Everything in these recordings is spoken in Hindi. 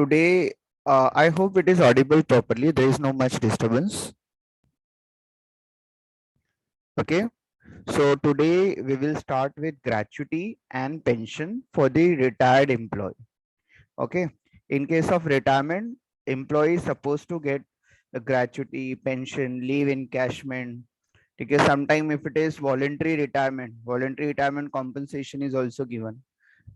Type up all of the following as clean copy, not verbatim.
today, I hope it is audible properly. There is no much disturbance. Okay. So today we will start with gratuity and pension for the retired employee. Okay. In case of retirement, employee is supposed to get the gratuity, pension, leave encashment. Because sometime if it is voluntary retirement compensation is also given.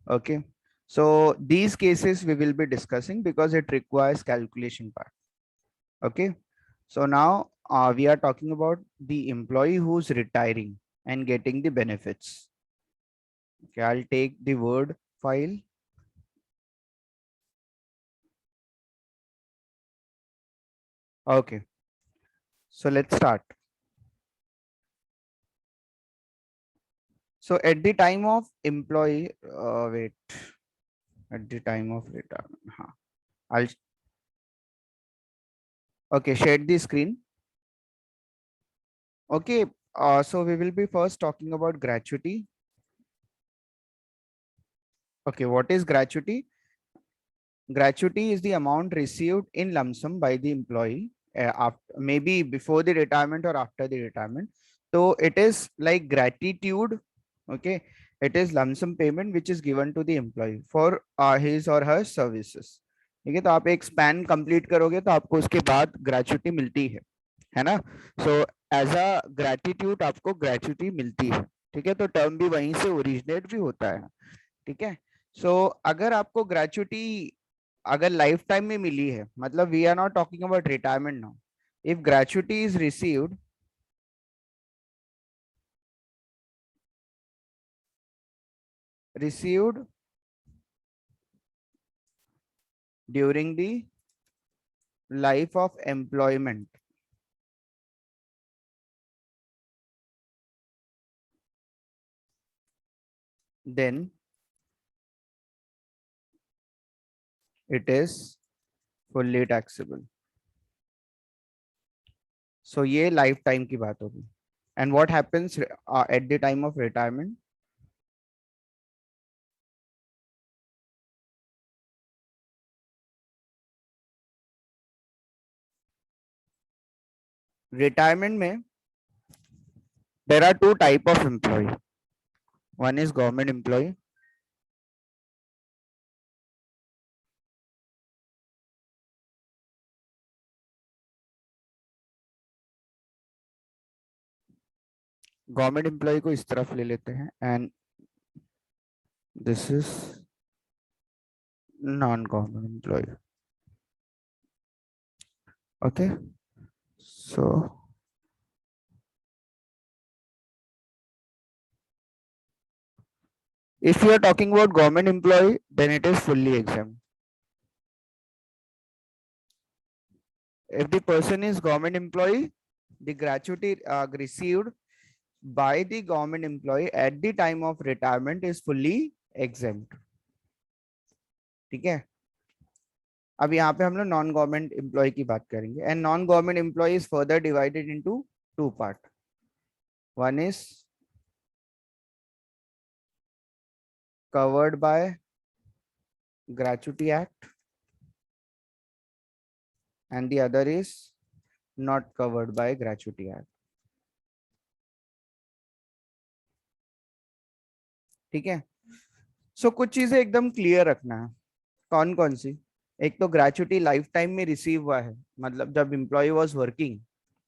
Okay. So these cases we will be discussing because it requires calculation part. Okay. So now we are talking about the employee who's retiring and getting the benefits. Okay, I'll take the Word file. Okay, so let's start. So at the time of employee, wait, at the time of retirement, I'll, okay, share the screen. Okay, so we will be first talking about gratuity. Okay, what is gratuity? Gratuity is the amount received in lump sum by the employee after, maybe before the retirement or after the retirement. So it is like gratitude. Okay, it is lump sum payment which is given to the employee for his or her services. ठीक है, तो आप एक स्पैन कंप्लीट करोगे तो आपको उसके बाद ग्रेचुटी मिलती है ना. सो एज अ ग्रेटिट्यूड आपको ग्रेचुटी मिलती है. ठीक है, तो टर्म भी वहीं से ओरिजिनेट भी होता है. ठीक है. सो अगर आपको ग्रेचुटी अगर लाइफ टाइम में मिली है, मतलब we are not talking about retirement now. If gratuity is received during the life of employment, then it is fully taxable. So ये लाइफ टाइम की बात होगी. And what happens at the time of retirement? Retirement में there are two type of employee. One is government employee. Government employee को इस तरफ ले लेते हैं and this is non government employee. Okay. So if you are talking about government employee, then it is fully exempt. If the person is government employee, the gratuity received by the government employee at the time of retirement is fully exempt. ठीक है. अब यहाँ पे हम लोग नॉन गवर्नमेंट एम्प्लॉय की बात करेंगे and non government employee is further divided into two part. One is covered by gratuity act and the other is not covered by gratuity act. ठीक है. सो कुछ चीजें एकदम क्लियर रखना है. कौन कौन सी? एक तो ग्रेचुटी लाइफ टाइम में रिसीव हुआ है, मतलब जब एम्प्लॉय वाज वर्किंग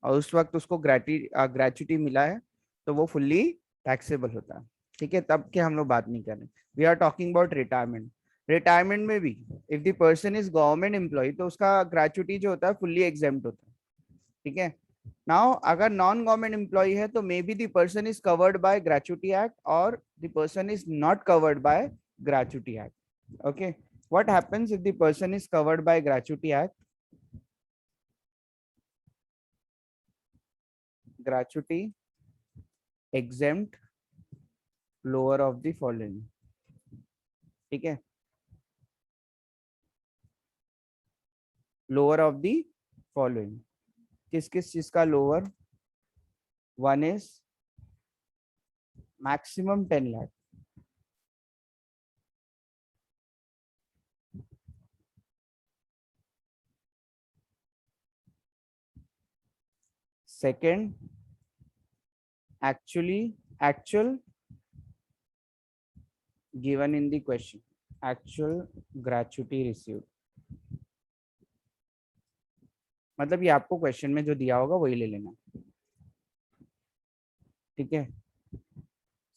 और उस वक्त उसको ग्रेचुटी मिला है तो वो फुल्ली टैक्सेबल होता है. ठीक है, तब के हम लोग बात नहीं कर रहे. We are talking about retirement. Retirement में भी if the person is government employee तो उसका ग्रेचुटी जो होता है फुल्ली एग्जेम्प्ट होता है. ठीक है. नाउ अगर नॉन गवर्नमेंट एम्प्लॉय है तो may be the person is covered by gratuity act और the person is not covered by gratuity act. Okay, what happens if the person is covered by gratuity act? Gratuity exempt lower of the following. ठीक है, lower of the following. किस किस चीज का lower? One is maximum 10 lakh. Second actual given in the question, actual gratuity received, मतलब ये आपको क्वेश्चन में जो दिया होगा वही ले लेना, ठीक है।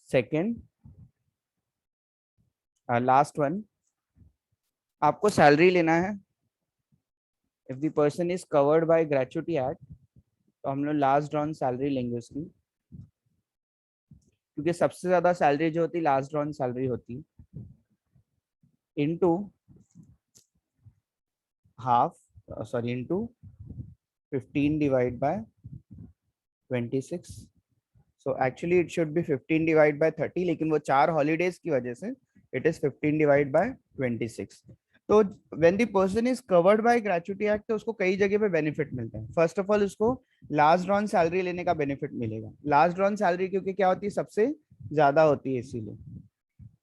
सेकेंड, लास्ट वन, आपको सैलरी लेना है। If the person is covered by gratuity act, तो हम लोग लास्ट ड्रॉन सैलरी लेंगे उसकी, क्योंकि सबसे ज्यादा सैलरी जो होती लास्ट ड्रॉन सैलरी होती, into half, sorry into 15 divide by 26। So actually it should be 15 divide by 30, लेकिन वो 4 हॉलीडेज की वजह से इट इज 15 डिवाइड बाय 26। तो when the person is covered by gratuity act, तो उसको कई जगह पे बेनिफिट मिलते हैं। फर्स्ट ऑफ ऑल उसको लास्ट ड्रॉन सैलरी लेने का बेनिफिट मिलेगा। लास्ट ड्रॉन सैलरी क्योंकि क्या होती है, सबसे ज्यादा होती है इसीलिए,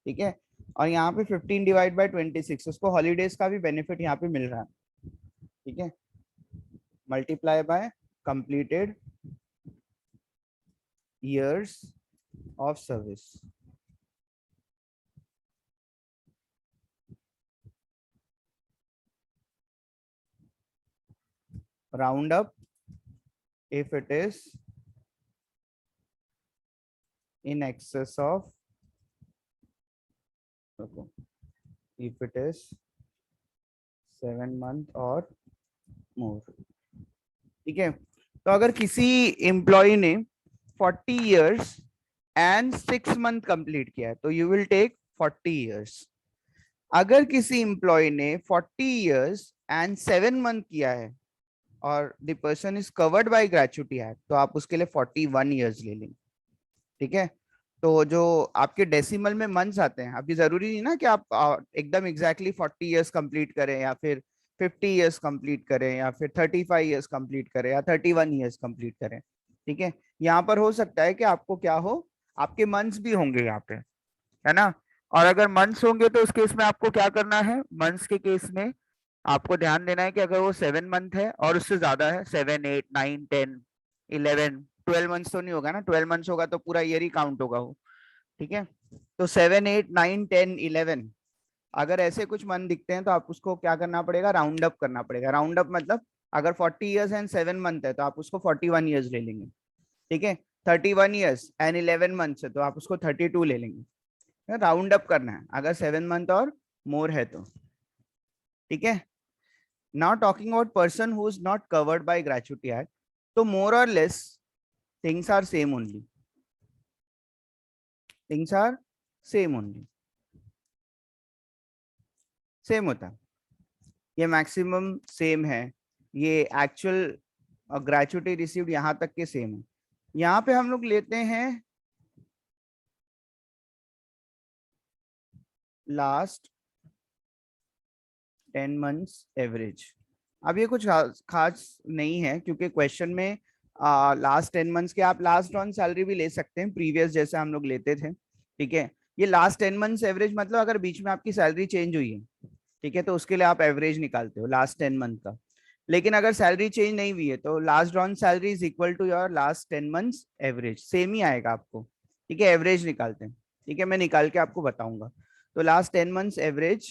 ठीक है। और यहाँ पे 15 डिवाइड बाय 26, उसको हॉलीडेज का भी बेनिफिट यहाँ पे मिल रहा है, ठीक है। Multiply by completed years of service, round up if it is in excess of, if it is 7 month or more, ठीक है। तो अगर किसी एम्प्लॉय ने 40 years and 6 month कंप्लीट किया है, तो यू विल टेक 40 years। अगर किसी एम्प्लॉय ने 40 years and 7 month किया है और the person is covered by gratuity act, तो आप उसके लिए 41 years ले लेंगे, ठीक है। तो जो आपके डेसिमल में मंथ्स आते हैं, अभी जरूरी नहीं ना कि आप एकदम एग्जैक्टली 40 years कंप्लीट करें, या फिर 50 years कंप्लीट करें, या फिर 35 years कंप्लीट करें, या 31 years कंप्लीट करें, ठीक है। यहाँ पर हो सकता है कि आपको क्या हो, आपके मंथ्स भी होंगे यहाँ पे, है ना। और अगर मंथ्स होंगे तो उस केस में आपको क्या करना है, मंथ्स के केस में आपको ध्यान देना है कि अगर वो 7 मंथ है और उससे ज्यादा है, 7, 8, 9, 10, 11, 12 मंथ्स तो नहीं होगा ना, 12 मंथ्स होगा तो पूरा ईयर ही काउंट होगा वो, ठीक है। तो 7, 8, 9, 10, 11, अगर ऐसे कुछ मंथ दिखते हैं तो आप उसको क्या करना पड़ेगा, राउंड अप करना पड़ेगा। राउंड अप मतलब अगर 40 years एंड 7 मंथ है तो आप उसको 41 years ले लेंगे, ठीक है। 31 years एंड 11 मंथ्स है तो आप उसको 32 ले लेंगे। राउंड अप करना है अगर 7 मंथ और मोर है तो, ठीक है। Now talking about person who is not covered by gratuity act, so more or less things are same only, things are same only, same होता है, ये मैक्सिमम सेम है, ये एक्चुअल ग्रेचुटी रिसीव्ड यहाँ तक के सेम है। यहाँ पे हम लोग लेते हैं लास्ट 10 months एवरेज। अब ये कुछ खास नहीं है, क्योंकि क्वेश्चन में लास्ट 10 months के आप लास्ट ऑन सैलरी भी ले सकते हैं, प्रीवियस जैसे हम लोग लेते थे, ठीक है। ये लास्ट 10 months एवरेज मतलब अगर बीच में आपकी सैलरी चेंज हुई है, ठीक है, तो उसके लिए आप एवरेज निकालते हो लास्ट 10 month का। लेकिन अगर सैलरी चेंज नहीं हुई है तो last drawn salary is equal to your last 10 months average, same ही आएगा आपको, ठीक है। एवरेज निकालते हैं, ठीक है, मैं निकाल के आपको बताऊंगा। तो last 10 months average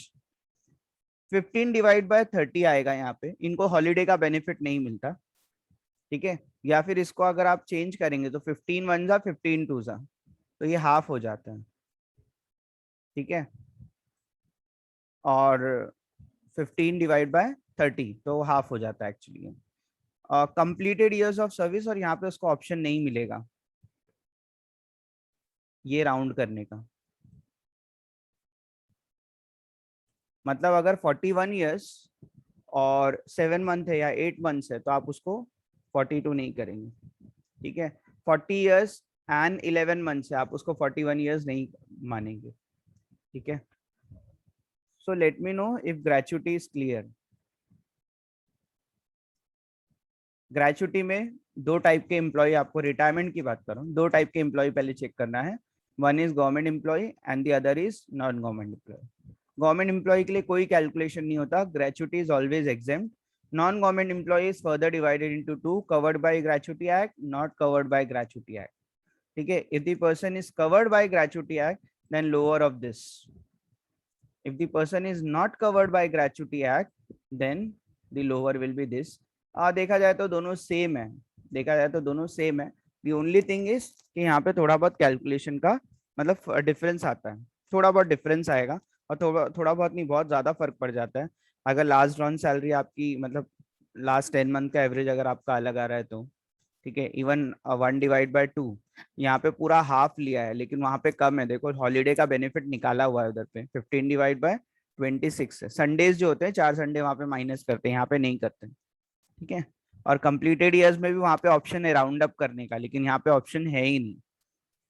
15 divide by 30 आएगा। यहाँ पे इनको हॉलीडे का बेनिफिट नहीं मिलता, ठीक है। या फिर इसको अगर आप चेंज करेंगे तो 15 1 जा 15 2 जा, तो ये हाफ हो जाता है, ठीक है। और 15 डिवाइड बाय 30 तो हाफ हो जाता है actually. Completed years of service, और यहाँ पे उसको ऑप्शन नहीं मिलेगा ये राउंड करने का, मतलब अगर 41 years और 7 month है या 8 months है तो आप उसको 42 नहीं करेंगे, ठीक है। 40 years एंड 11 months है, आप उसको 41 years नहीं मानेंगे, ठीक है। So let me know if gratuity is clear. Gratuity में दो टाइप के एम्प्लॉय, आपको रिटायरमेंट की बात कर रहा हूँ, दो टाइप के एम्प्लॉय पहले चेक करना है। One is government employee and the other is non government employee. Government employee के लिए कोई कैलकुलेशन नहीं होता, gratuity is always exempt. Non-government employee is further divided into two: covered by gratuity act, not covered by gratuity act. ठीक है, if the person is covered by gratuity act, then lower of this. If the person is not covered by gratuity act, then the lower will be this. देखा जाए तो दोनों सेम है, देखा जाए तो दोनों सेम है. The only thing is कि यहाँ पे थोड़ा बहुत कैलकुलेशन का मतलब डिफरेंस आता है, थोड़ा बहुत डिफरेंस आएगा, और थोड़ा थोड़ा बहुत नहीं, बहुत ज्यादा फर्क पड़ जाता है. अगर लास्ट ड्रॉन सैलरी आपकी मतलब लास्ट 10 मंथ का एवरेज अगर आपका अलग आ रहा है तो ठीक है. इवन 1/2, यहाँ पे पूरा हाफ लिया है लेकिन वहां पे कम है. देखो हॉलीडे का बेनिफिट निकाला हुआ है उधर पे, 15/26 है. संडेज जो होते हैं 4 संडे वहां पे माइनस करते हैं, यहाँ पे नहीं करते. ठीक है. और कंप्लीटेड ईयर्स में भी वहां पे ऑप्शन है राउंड अप करने का, लेकिन यहाँ पे ऑप्शन है ही नहीं.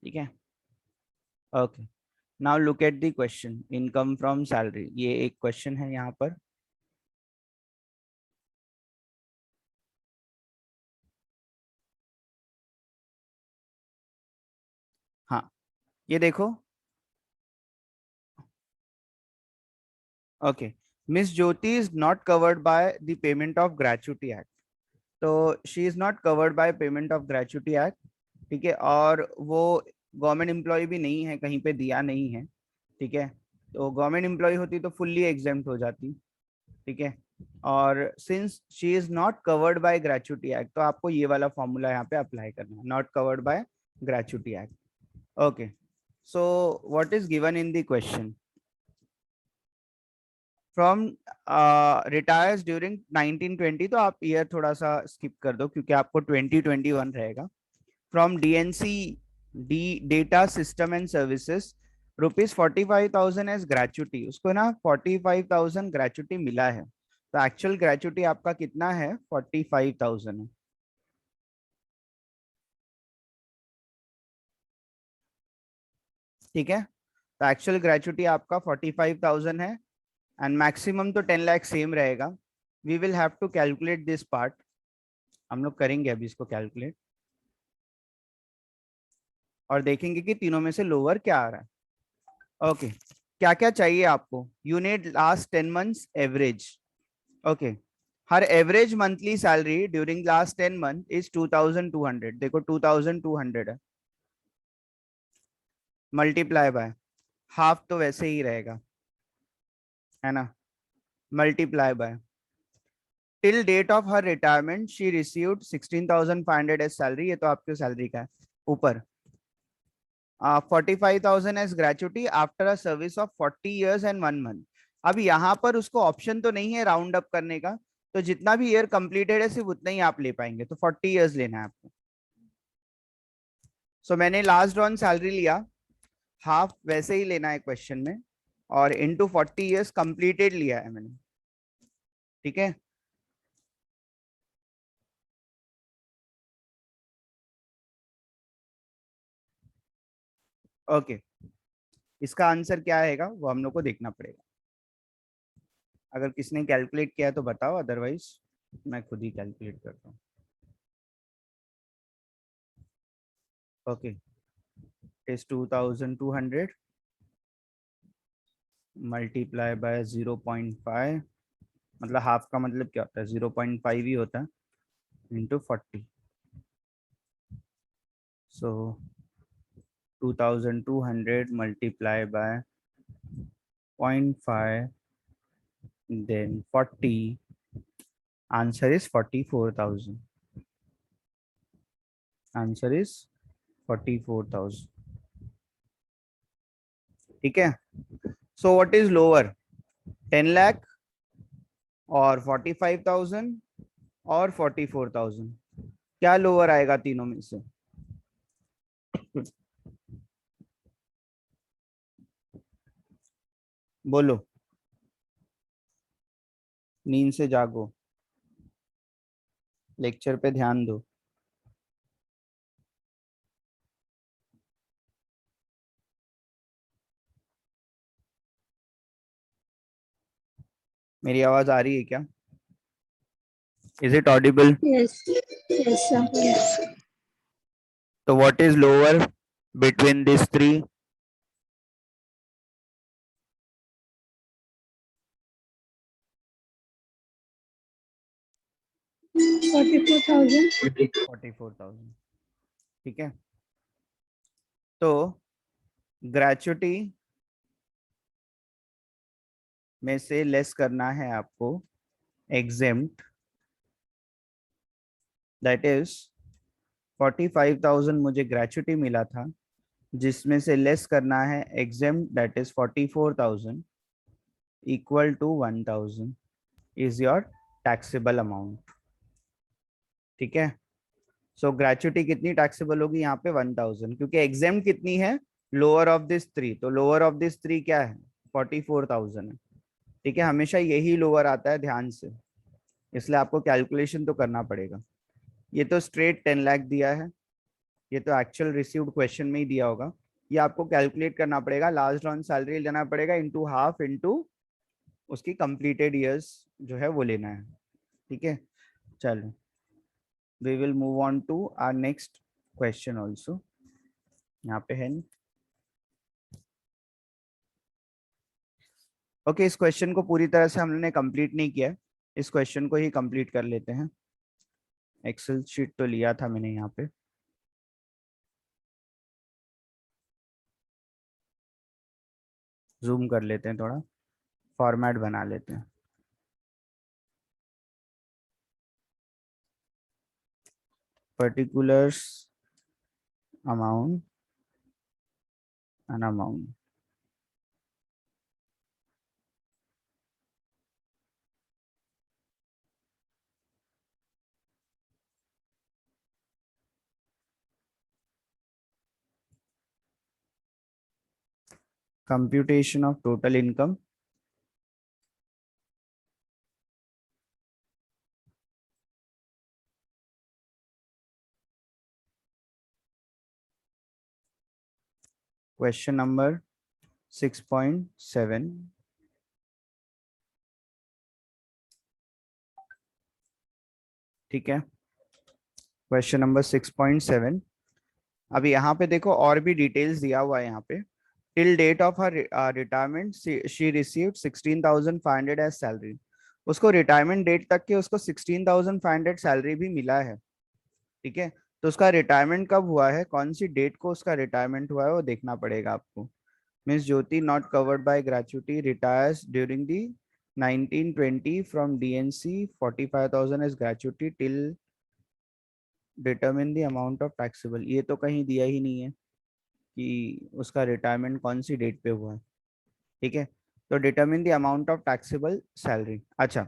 ठीक है. Okay, now look at the question, income from salary. ये एक क्वेश्चन है यहाँ पर. हाँ, ये देखो. Okay, miss Jyoti is not covered by the payment of gratuity act. तो she is not covered by payment of gratuity act. ठीक है. और वो गवर्नमेंट एम्प्लॉय भी नहीं है, कहीं पे दिया नहीं है. ठीक है. तो गवर्नमेंट एम्प्लॉय होती तो फुल्ली एग्जेम्प्ट हो जाती. ठीक है. और since she is not covered by gratuity act, तो आपको ये वाला फॉर्मूला यहाँ पे अप्लाई करना है, not covered by gratuity act. Okay, so what is given in the question? From retires during 1920, तो आप ईयर थोड़ा सा स्किप कर दो क्योंकि आपको 2021 रहेगा. From DNC D data system and services, ₹45,000 as gratuity. उसको ना 45,000 ग्रेचुटी मिला है, तो एक्चुअल ग्रेचुटी आपका कितना है? 45,000 है. ठीक है. तो एक्चुअल ग्रेचुटी आपका 45,000 है, एंड मैक्सिमम तो 10 लाख सेम रहेगा. We will have to calculate this part. हम लोग करेंगे अभी इसको कैलकुलेट, और देखेंगे कि तीनों में से लोअर क्या आ रहा है. ओके, क्या क्या चाहिए आपको? You need last 10 months average. Okay, her average monthly salary during last 10 month is 2,200. देखो 2,200 है, मल्टीप्लाई बाय हाफ तो वैसे ही रहेगा, है ना, multiply by till date of her retirement she received 16,500 as salary. ये तो आपकी सैलरी का है. ऊपर 45,000 as gratuity after a service of 40 years and 1 month. अब यहाँ पर उसको ऑप्शन तो नहीं है राउंड अप करने का, तो जितना भी ईयर कंप्लीटेड है सिर्फ उतना ही आप ले पाएंगे, तो 40 years लेना है आपको. सो मैंने लास्ट ऑन सैलरी लिया, हाफ वैसे ही लेना है क्वेश्चन में, और इनटू 40 years कंप्लीटेड लिया है मैंने. ठीक है. ओके, इसका आंसर क्या आएगा वो हम लोग को देखना पड़ेगा. अगर किसने कैलकुलेट किया तो बताओ, अदरवाइज मैं खुद ही कैलकुलेट करता हूँ. ओके, इज 2,200 मल्टीप्लाई बाय 0.5, मतलब हाफ का मतलब क्या होता है? 0.5 ही होता है, into 40. So 2,200 multiply by 0.5 then 40, answer is 44,000. Answer is 44,000. ठीक है. So what is lower? 10 lakh और 45,000 और 44,000. क्या लोअर आएगा तीनों में से? बोलो, नींद से जागो, लेक्चर पे ध्यान दो. मेरी आवाज आ रही है क्या? Is it Audible? Yes, yes, sir. Yes. तो what is lower between this three? 44,000. 44,000। ठीक है, तो ग्रेचुटी में से लेस करना है आपको एग्जेम्प्ट, दैट इज 45,000 मुझे ग्रेचुटी मिला था, जिसमें से लेस करना है exempt, that is 44,000 equal to 1,000 is your taxable amount. ठीक है, सो ग्रेचुटी कितनी टैक्सेबल होगी यहाँ पे 1,000, क्योंकि एग्जेम्प्ट कितनी है, लोअर ऑफ दिस थ्री, तो लोअर ऑफ दिस थ्री क्या है, 44,000 है। ठीक है, हमेशा यही लोअर आता है, ध्यान से, इसलिए आपको कैलकुलेशन तो करना पड़ेगा। ये तो स्ट्रेट 10 लाख दिया है, ये तो एक्चुअल रिसीव्ड क्वेश्चन में ही दिया होगा, ये आपको कैलकुलेट करना पड़ेगा, लास्ट ऑन सैलरी लेना पड़ेगा इनटू हाफ इनटू उसकी कंप्लीटेड ईयर्स जो है वो लेना है। ठीक है, चलो we will move on to our next question also. यहाँ पे है ओके, इस क्वेश्चन को पूरी तरह से हमने कंप्लीट नहीं किया है, इस क्वेश्चन को ही कंप्लीट कर लेते हैं। एक्सेल शीट तो लिया था मैंने यहाँ पे, जूम कर लेते हैं, थोड़ा फॉर्मेट बना लेते हैं। Particulars amount and amount, computation of total income, question number 6.7। ठीक है, क्वेश्चन नंबर 6.7। अभी यहाँ पे देखो और भी डिटेल्स दिया हुआ है यहाँ पे। Till date of her retirement she received 16,500 as salary. उसको रिटायरमेंट डेट तक के उसको 16,500 सैलरी भी मिला है। ठीक है, तो उसका रिटायरमेंट कब हुआ है, कौन सी डेट को उसका रिटायरमेंट हुआ है वो देखना पड़ेगा आपको। Miss Jyoti not covered by gratuity retires during the 1920 from DNC 45,000 as gratuity till determine the amount of taxable. ये तो कहीं दिया ही नहीं है कि उसका रिटायरमेंट कौन सी डेट पे हुआ है। ठीक है, तो determine the amount of taxable salary. अच्छा,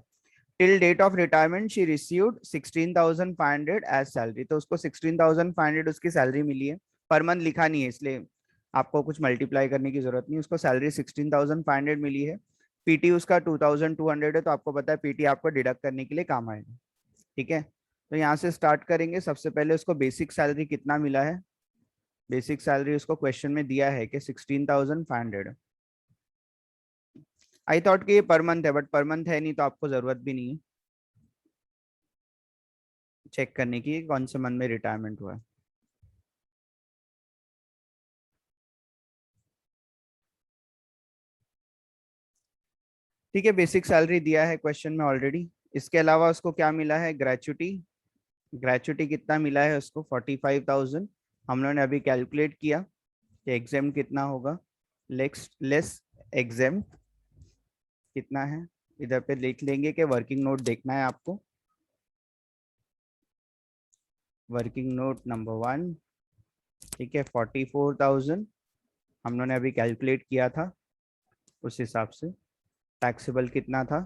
till date of retirement she received 16,500 as salary, तो उसको 16,500 उसकी सैलरी मिली है। पर मंथ लिखा नहीं है, इसलिए आपको कुछ मल्टीप्लाई करने की जरूरत नहीं, उसको सैलरी 16,500 मिली है। पीटी उसका 2,200 है, तो आपको पता है पीटी आपको डिडक्ट करने के लिए काम आएगा। ठीक है, तो यहाँ से स्टार्ट करेंगे। सबसे पहले उसको बेसिक सैलरी कितना मिला है, बेसिक सैलरी उसको क्वेश्चन में दिया है कि 16,500। आई थॉट कि ये पर मंथ है, बट पर मंथ है नहीं, तो आपको जरूरत भी नहीं है चेक करने की कौन से मंथ में रिटायरमेंट हुआ है। ठीक है, बेसिक सैलरी दिया है क्वेश्चन में ऑलरेडी। इसके अलावा उसको क्या मिला है, ग्रेचुटी। ग्रेचुटी कितना मिला है उसको, 45,000। हम लोगों ने अभी कैलकुलेट किया कि एग्जाम कितना होगा, लेस एग्जाम कितना है, इधर पे लिख लेंगे कि वर्किंग नोट देखना है आपको। वर्किंग नोट नंबर 1, ठीक है, 44,000 हम लोगों ने अभी कैलकुलेट किया था, उस हिसाब से टैक्सेबल कितना था,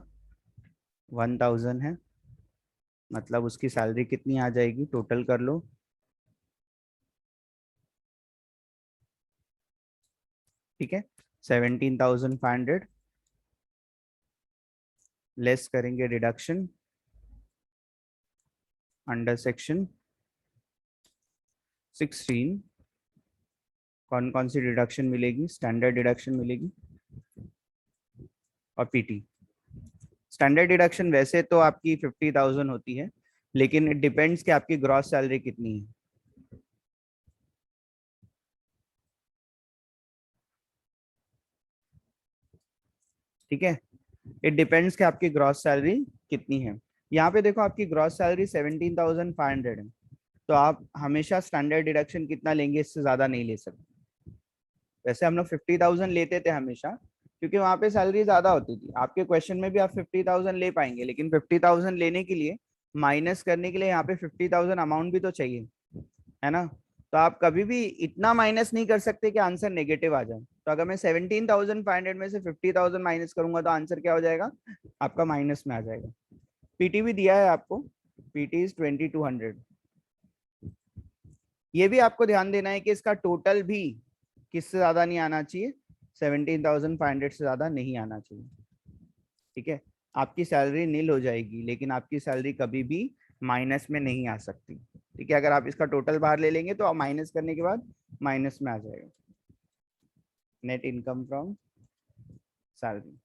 1,000 है, मतलब उसकी सैलरी कितनी आ जाएगी, टोटल कर लो। ठीक है, 17,500 लेस करेंगे डिडक्शन अंडर सेक्शन 16। कौन कौन सी डिडक्शन मिलेगी, स्टैंडर्ड डिडक्शन मिलेगी और पीटी। स्टैंडर्ड डिडक्शन वैसे तो आपकी 50,000 होती है, लेकिन इट डिपेंड्स कि आपकी ग्रॉस सैलरी कितनी है। ठीक है, इट डिपेंड्स कि आपकी ग्रॉस सैलरी कितनी है। यहाँ पे देखो आपकी ग्रॉस सैलरी 17,500 है, तो आप हमेशा स्टैंडर्ड डिडक्शन कितना लेंगे, इससे ज्यादा नहीं ले सकते। वैसे हम लोग 50,000 लेते थे हमेशा, क्योंकि वहां पे सैलरी ज्यादा होती थी। आपके क्वेश्चन में भी आप 50,000 ले पाएंगे, लेकिन 50,000 लेने के लिए, माइनस करने के लिए यहाँ पे 50,000 अमाउंट भी तो चाहिए, है ना। तो आप कभी भी इतना माइनस नहीं कर सकते कि आंसर नेगेटिव आ जाए। तो अगर मैं 17,500 में से 50,000 माइनस करूंगा तो आंसर क्या हो जाएगा, आपका माइनस में आ जाएगा। पीटी भी दिया है आपको, पीटी इज 2200। ये भी आपको ध्यान देना है कि इसका टोटल भी किससे ज्यादा नहीं आना चाहिए, 17,500 से ज्यादा नहीं आना चाहिए। ठीक है, आपकी सैलरी नील हो जाएगी, लेकिन आपकी सैलरी कभी भी माइनस में नहीं आ सकती। ठीक है, अगर आप इसका टोटल बाहर ले लेंगे तो माइनस करने के बाद माइनस में आ जाएगा। Net income from salary.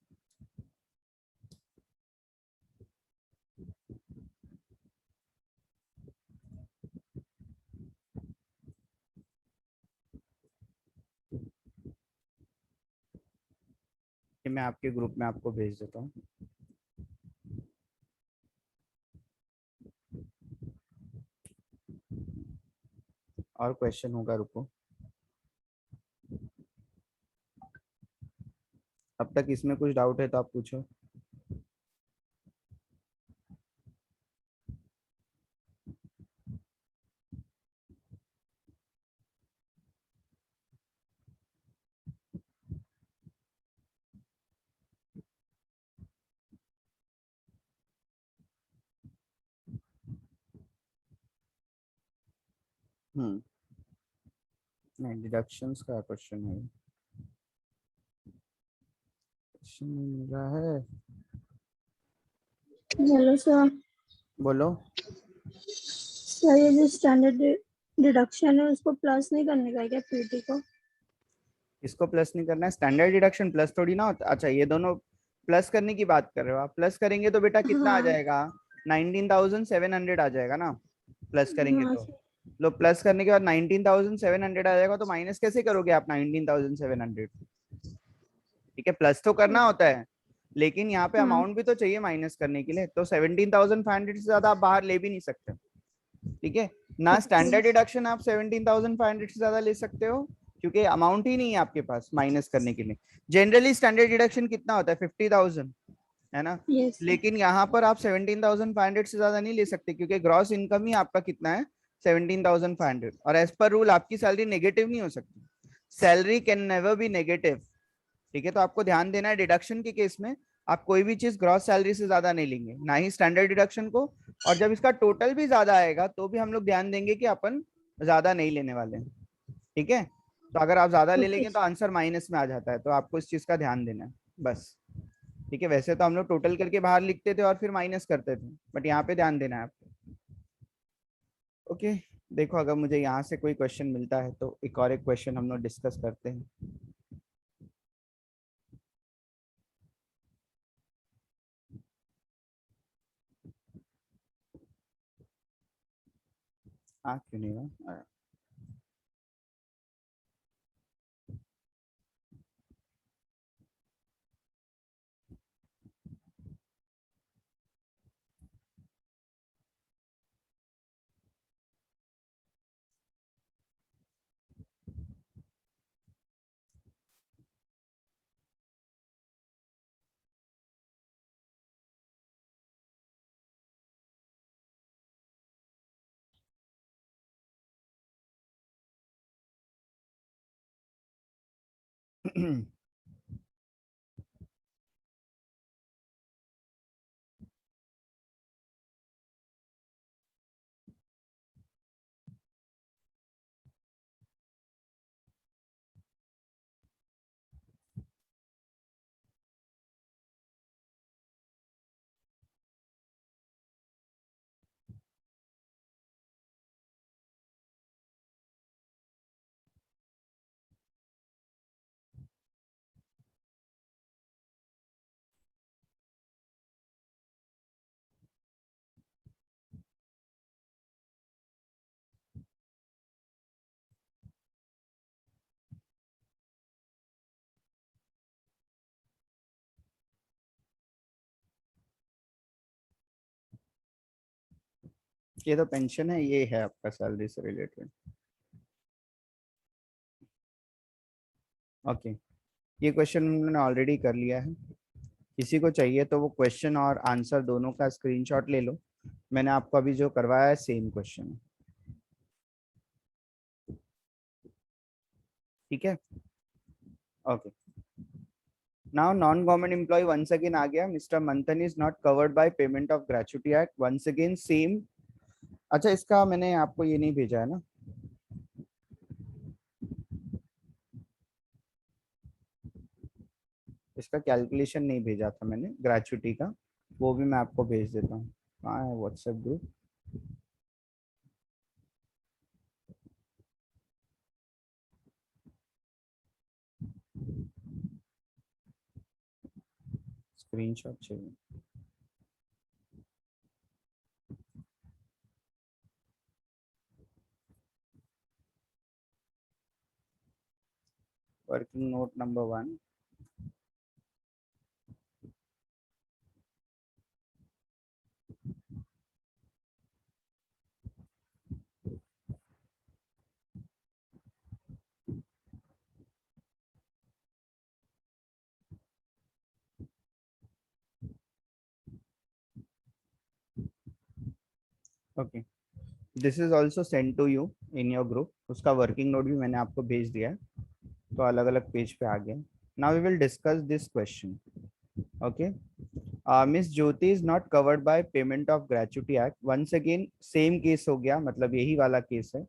ये मैं आपके ग्रुप में आपको भेज देता हूँ। और क्वेश्चन होगा, रुको। अब तक इसमें कुछ डाउट है तो आप पूछो। हम्म, नहीं, डिडक्शंस का क्वेश्चन है। क्वेश्चन मिल रहा है, हेलो सर। बोलो। सर ये जो स्टैंडर्ड डिडक्शन है उसको प्लस नहीं करने का है क्या पीटी को? इसको प्लस नहीं करना है, स्टैंडर्ड डिडक्शन प्लस थोड़ी ना होता। अच्छा, ये दोनों प्लस करने की बात कर रहे हो आप। प्लस करेंगे तो बेटा कितना आ हाँ। जाएगा, 19,700 आ जाएगा ना, प्लस करेंगे हाँ तो। सर। लो, प्लस करने के बाद 19,700 आ जाएगा, तो माइनस कैसे करोगे आप 19,700? ठीक है, प्लस तो करना होता है, लेकिन यहाँ पे हाँ। अमाउंट भी तो चाहिए माइनस करने के लिए, तो 17,500 से ज्यादा आप बाहर ले भी नहीं सकते। ठीक है ना, ओके। स्टैंडर्ड डिडक्शन आप 17,500 से ज्यादा ले सकते हो, क्योंकि अमाउंट ही नहीं है आपके पास माइनस करने के लिए। जनरली स्टैंडर्ड डिडक्शन कितना होता है, 50,000, है ना। Yes sir. लेकिन यहाँ पर आप 17,500 से ज्यादा नहीं ले सकते, क्योंकि ग्रॉस इनकम ही आपका कितना है, 17,500, और एज पर रूल आपकी सैलरी नेगेटिव नहीं हो सकती। Salary can never be negative. ठीक है, तो आपको ध्यान देना है डिडक्शन के केस में, आप कोई भी चीज ग्रॉस सैलरी से ज्यादा नहीं लेंगे, ना ही स्टैंडर्ड डिडक्शन को। और जब इसका टोटल भी ज्यादा आएगा तो भी हम लोग ध्यान देंगे कि अपन ज्यादा नहीं लेने वाले हैं। ठीक है, तो अगर आप ज्यादा ले ओके। लेंगे तो आंसर माइनस में आ जाता है, तो आपको इस चीज का ध्यान देना है बस। ठीक है, वैसे तो हम लोग टोटल करके बाहर लिखते थे और फिर माइनस करते थे, बट यहाँ पे ध्यान देना है आपको। ओके, देखो अगर मुझे यहाँ से कोई क्वेश्चन मिलता है तो एक और एक क्वेश्चन हम लोग डिस्कस करते हैं। हाँ, क्यों नहीं हुआ? ये तो पेंशन है, ये है आपका सैलरी से रिलेटेड। ओके, ये क्वेश्चन हमने ऑलरेडी कर लिया है। किसी को चाहिए तो वो क्वेश्चन और आंसर दोनों का स्क्रीनशॉट ले लो। मैंने आपको अभी जो करवाया है सेम क्वेश्चन है, ठीक है। Okay, now non government employ once again आ गया, mister Manthan is not covered by payment of gratuity act, once again same. अच्छा, इसका मैंने आपको ये नहीं भेजा है ना, इसका कैलकुलेशन नहीं भेजा था मैंने ग्रेचुटी का, वो भी मैं आपको भेज देता हूँ। कहाँ है व्हाट्सएप ग्रुप? स्क्रीनशॉट चाहिए। Working note number 1। Okay, this is also send to you in your group, उसका वर्किंग नोट भी मैंने आपको भेज दिया है, तो अलग अलग पेज पे आ गया। Now we will discuss this question. Okay, miss Jyoti is not covered by payment of gratuity act, once again same case हो गया, मतलब यही वाला केस है,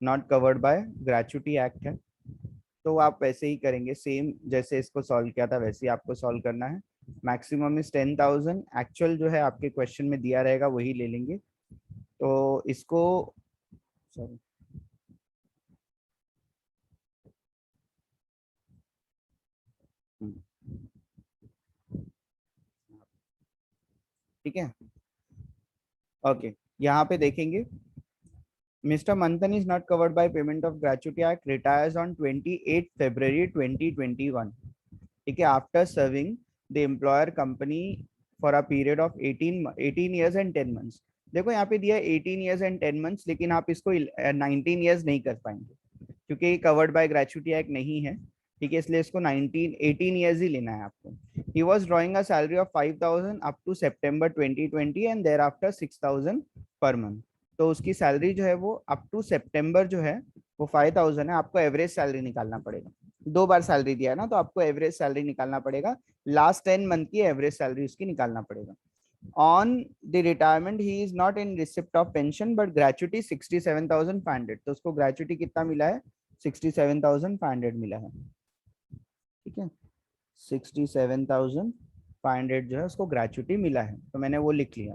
not covered by gratuity act है। तो आप वैसे ही करेंगे, सेम जैसे इसको सॉल्व किया था वैसे ही आपको सॉल्व करना है। मैक्सिमम इज 10,000, एक्चुअल जो है आपके क्वेश्चन में दिया रहेगा वही ले लेंगे। तो इसको, सॉरी, ठीक है। ओके, यहाँ पे देखेंगे, mister Manthan is not covered by payment of gratuity act, retires on 28 February 2021, ठीक है, after serving the employer company for a period of 18 years and 10 months। देखो यहाँ पे दिया 18 years and 10 months, लेकिन आप इसको 19 years नहीं कर पाएंगे क्योंकि ये कवर्ड बाय ग्रेचुटी एक्ट नहीं है, ठीक है, इसलिए इसको 18 years ही लेना है आपको। He was drawing a salary of 5,000 up to September 2020 and thereafter 6,000 per month. तो उसकी सैलरी जो है वो अप टू सितंबर जो है वो 5,000 है। आपको एवरेज सैलरी निकालना पड़ेगा, 2 बार सैलरी दिया है ना, तो आपको एवरेज सैलरी निकालना पड़ेगा, लास्ट 10 मंथ की एवरेज सैलरी उसकी निकालना पड़ेगा। On the retirement he is not in receipt of pension but gratuity 67,500, तो उसको gratuity कितना मिला है? 67,500 मिला है, ठीक है, 67,500 जो है उसको ग्रेचुटी मिला है, तो मैंने वो लिख लिया।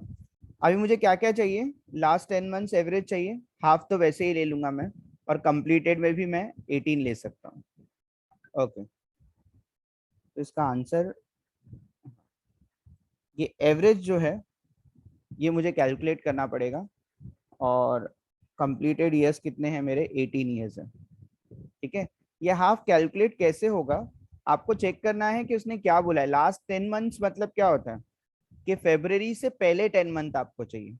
अभी मुझे क्या क्या चाहिए? लास्ट 10 मंथ्स एवरेज चाहिए, हाफ तो वैसे ही ले लूंगा मैं, और कंप्लीटेड में भी मैं 18 ले सकता हूँ। ओके, तो इसका आंसर, ये एवरेज जो है ये मुझे कैलकुलेट करना पड़ेगा, और कंप्लीटेड ईयर्स कितने हैं मेरे? 18 ईयर्स है, ठीक है। ये हाफ कैलकुलेट कैसे होगा? आपको चेक करना है कि उसने क्या बोला है। लास्ट 10 मंथ्स मतलब क्या होता है कि फेब्रवरी से पहले 10 मंथ आपको चाहिए।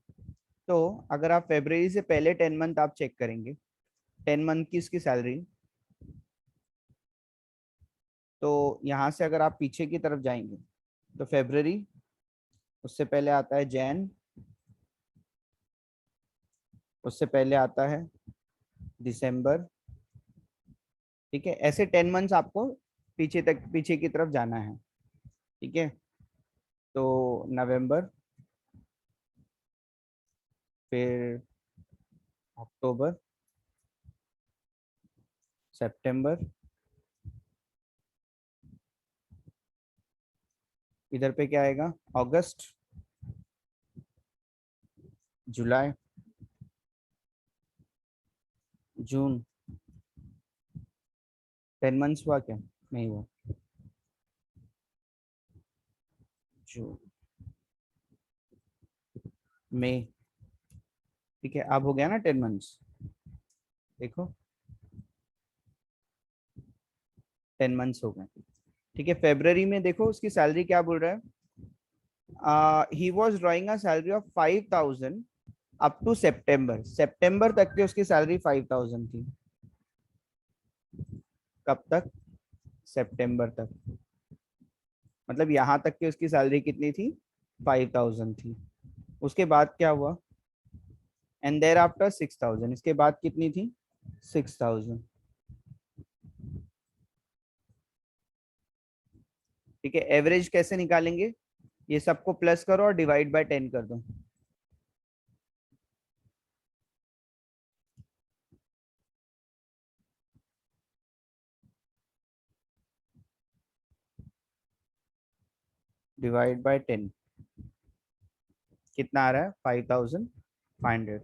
तो अगर आप फेब्रवरी से पहले 10 मंथ आप चेक करेंगे, 10 मंथ की इसकी सैलरी, तो यहाँ से अगर आप पीछे की तरफ जाएंगे तो फेब्रवरी, उससे पहले आता है जैन, उससे पहले आता है दिसंबर, ठीक है, ऐसे 10 मंथ्स आपको पीछे तक, पीछे की तरफ जाना है, ठीक है। तो नवंबर, फिर अक्टूबर, सितंबर, इधर पे क्या आएगा? अगस्त, जुलाई, जून। 10 मंथ्स हुआ क्या? नहीं हुआ। जून, मई, ठीक है, अब हो गया ना 10 मंथ्स। देखो 10 मंथ्स हो गए, ठीक है। फेब्रवरी में देखो उसकी सैलरी क्या बोल रहा है, he was drawing a salary of 5,000 up to सितंबर, सितंबर तक की उसकी सैलरी 5000 थी। कब तक? सितंबर तक। मतलब यहाँ तक की उसकी सैलरी कितनी थी? 5000 थी। उसके बाद क्या हुआ? एंड देयर आफ्टर 6000, इसके बाद कितनी थी? 6000। ठीक है, एवरेज कैसे निकालेंगे? ये सबको प्लस करो और डिवाइड बाय 10 कर दो। डिवाइड बाय 10 कितना आ रहा है? 5500।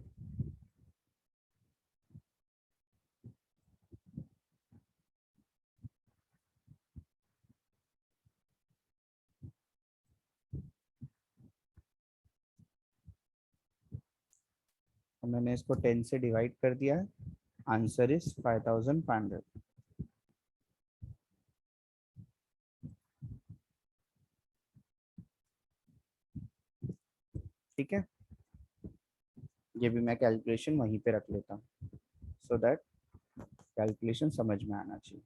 तो मैंने इसको 10 से डिवाइड कर दिया है। Answer is 5500। ठीक है, ये भी मैं कैलकुलेशन वहीं पे रख लेता हूँ, सो दैट कैलकुलेशन समझ में आना चाहिए।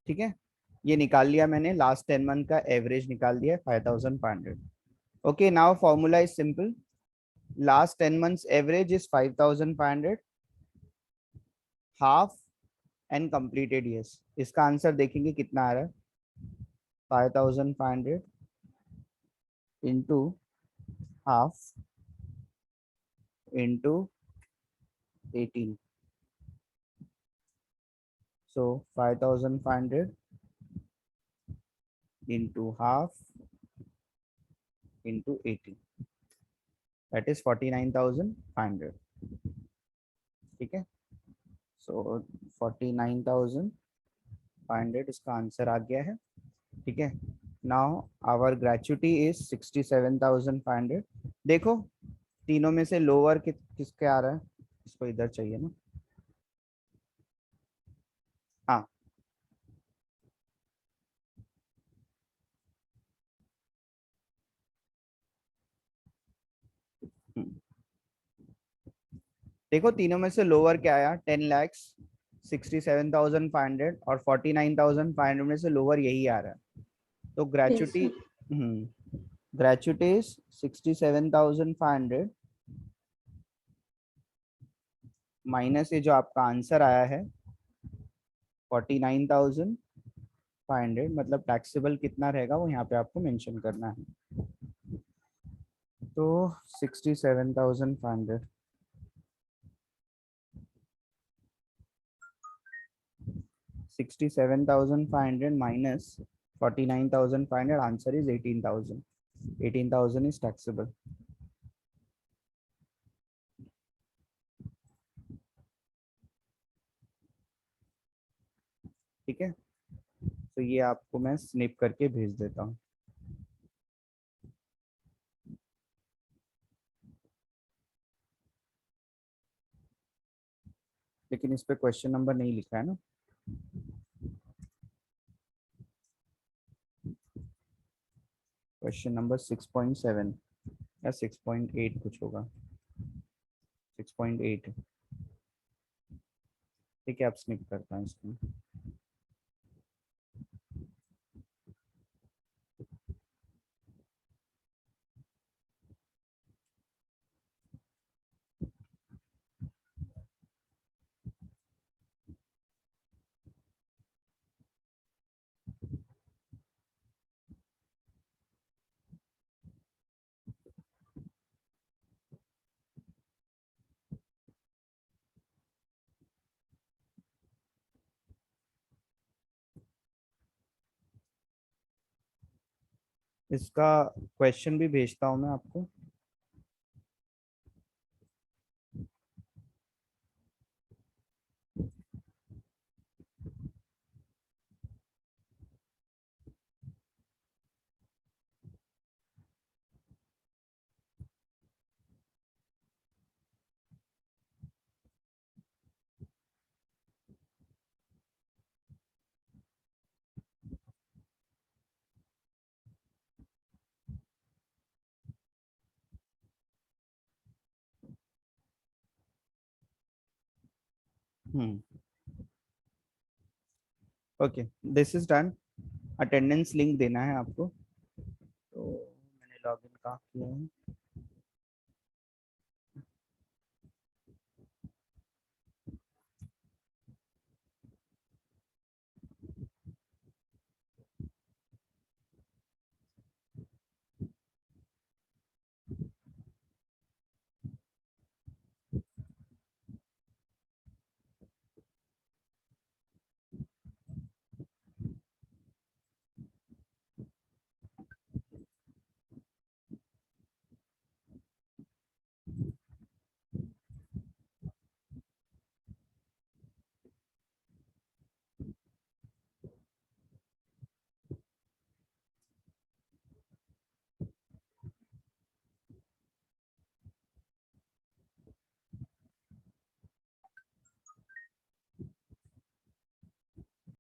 ठीक है, ये निकाल लिया मैंने, लास्ट 10 मंथ का एवरेज निकाल दिया 5500। Okay, now formula is simple. Last 10 months average is 5500, half and completed years. इसका आंसर देखेंगे कितना आ रहा है? 5500 into half into 18। So 5500 into half into 18, that is 49500। ठीक है, सो 49500 इसका आंसर आ गया है। ठीक है, नाउ आवर ग्रेचुटी इज 67500। देखो तीनों में से लोअर किसके आ रहा है? इसको इधर चाहिए ना। हाँ, देखो तीनों में से लोअर क्या आया? 10 lakhs, 67,500 और 49,500 में से लोअर यही आ रहा है। तो yes gratuity, sir. Gratuity is 67,500 minus ये जो आपका आंसर आया है 49,500, मतलब टैक्सेबल कितना रहेगा वो यहाँ पे आपको मेंशन करना है। तो 67,500, 67,500 minus 49,500, answer is 18,000। 18,000 is taxable. ठीक है, तो ये आपको मैं स्निप करके भेज देता हूँ। लेकिन इस पे क्वेश्चन नंबर नहीं लिखा है ना। क्वेश्चन नंबर 6.7 या 6.8 कुछ होगा, 6.8। ठीक है, आप स्निप करता हूँ इसको। इसका क्वेश्चन भी भेजता हूँ मैं आपको। Okay, this is done. Attendance link देना है आपको, तो मैंने लॉगिन कहाँ किया है?